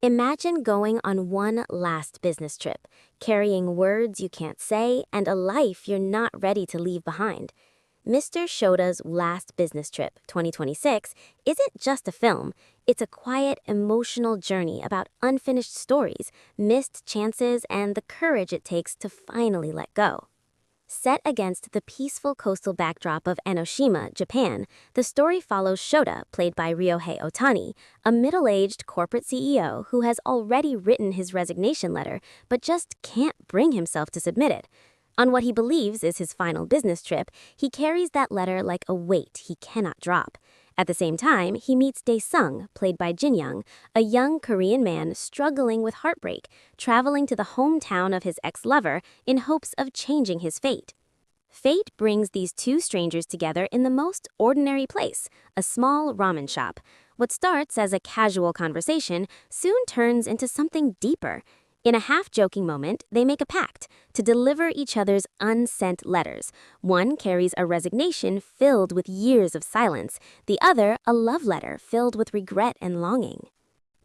Imagine going on one last business trip, carrying words you can't say and a life you're not ready to leave behind. Mr. Shota's Last Business Trip 2026 isn't just a film, it's a quiet, emotional journey about unfinished stories, missed chances, and the courage it takes to finally let go. Set against the peaceful coastal backdrop of Enoshima, Japan, the story follows Shota, played by Ryohei Otani, a middle-aged corporate CEO who has already written his resignation letter but just can't bring himself to submit it. On what he believes is his final business trip, he carries that letter like a weight he cannot drop. At the same time, he meets Daesung, played by Jinyoung, a young Korean man struggling with heartbreak, traveling to the hometown of his ex-lover in hopes of changing his fate. Fate brings these two strangers together in the most ordinary place, a small ramen shop. What starts as a casual conversation soon turns into something deeper. In a half-joking moment, they make a pact to deliver each other's unsent letters. One carries a resignation filled with years of silence, the other a love letter filled with regret and longing.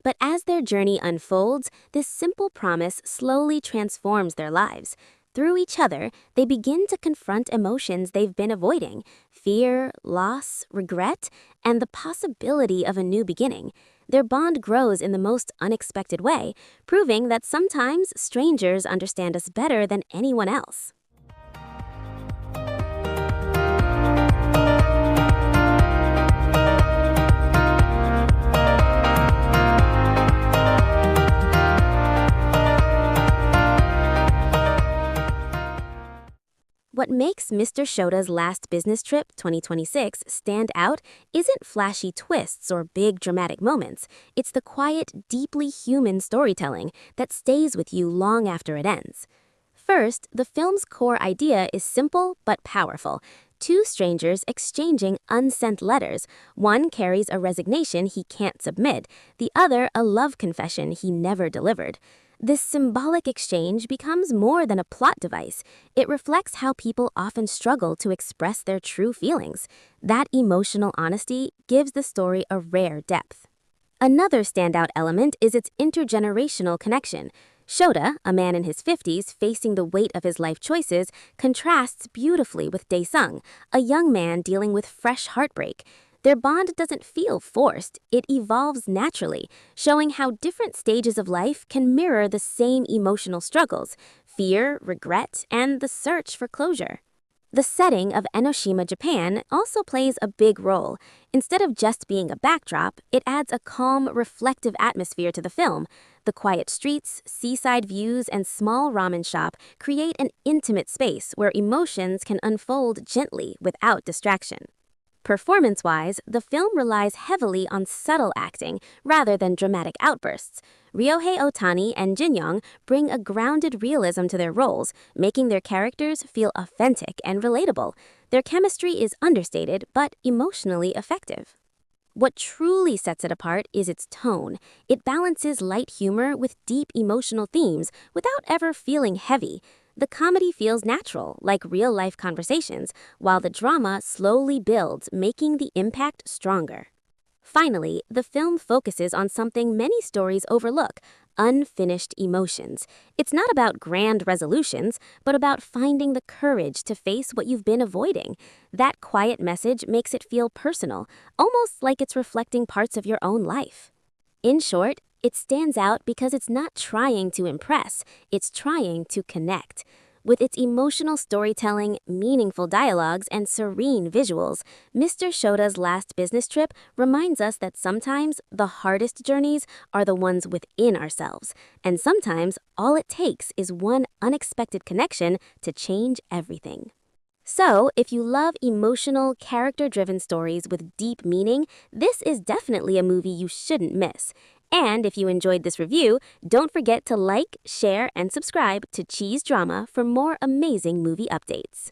But as their journey unfolds, this simple promise slowly transforms their lives. Through each other, they begin to confront emotions they've been avoiding: fear, loss, regret, and the possibility of a new beginning. Their bond grows in the most unexpected way, proving that sometimes strangers understand us better than anyone else. What makes Mr. Shota's Last Business Trip 2026 stand out isn't flashy twists or big dramatic moments. It's the quiet, deeply human storytelling that stays with you long after it ends. First, the film's core idea is simple but powerful. Two strangers exchanging unsent letters. One carries a resignation he can't submit, the other a love confession he never delivered. This symbolic exchange becomes more than a plot device. It reflects how people often struggle to express their true feelings. That emotional honesty gives the story a rare depth. Another standout element is its intergenerational connection. Shota, a man in his 50s facing the weight of his life choices, contrasts beautifully with Daesung, a young man dealing with fresh heartbreak. Their bond doesn't feel forced, it evolves naturally, showing how different stages of life can mirror the same emotional struggles: fear, regret, and the search for closure. The setting of Enoshima, Japan also plays a big role. Instead of just being a backdrop, it adds a calm, reflective atmosphere to the film. The quiet streets, seaside views, and small ramen shop create an intimate space where emotions can unfold gently without distraction. Performance-wise, the film relies heavily on subtle acting rather than dramatic outbursts. Ryohei Otani and Jinyoung bring a grounded realism to their roles, making their characters feel authentic and relatable. Their chemistry is understated but emotionally effective. What truly sets it apart is its tone. It balances light humor with deep emotional themes without ever feeling heavy. The comedy feels natural, like real-life conversations, while the drama slowly builds, making the impact stronger. Finally, the film focuses on something many stories overlook: unfinished emotions. It's not about grand resolutions, but about finding the courage to face what you've been avoiding. That quiet message makes it feel personal, almost like it's reflecting parts of your own life. In short, it stands out because it's not trying to impress, it's trying to connect. With its emotional storytelling, meaningful dialogues, and serene visuals, Mr. Shota's Last Business Trip reminds us that sometimes the hardest journeys are the ones within ourselves, and sometimes all it takes is one unexpected connection to change everything. So, if you love emotional, character-driven stories with deep meaning, this is definitely a movie you shouldn't miss. And if you enjoyed this review, don't forget to like, share, and subscribe to CheezeDrama for more amazing movie updates.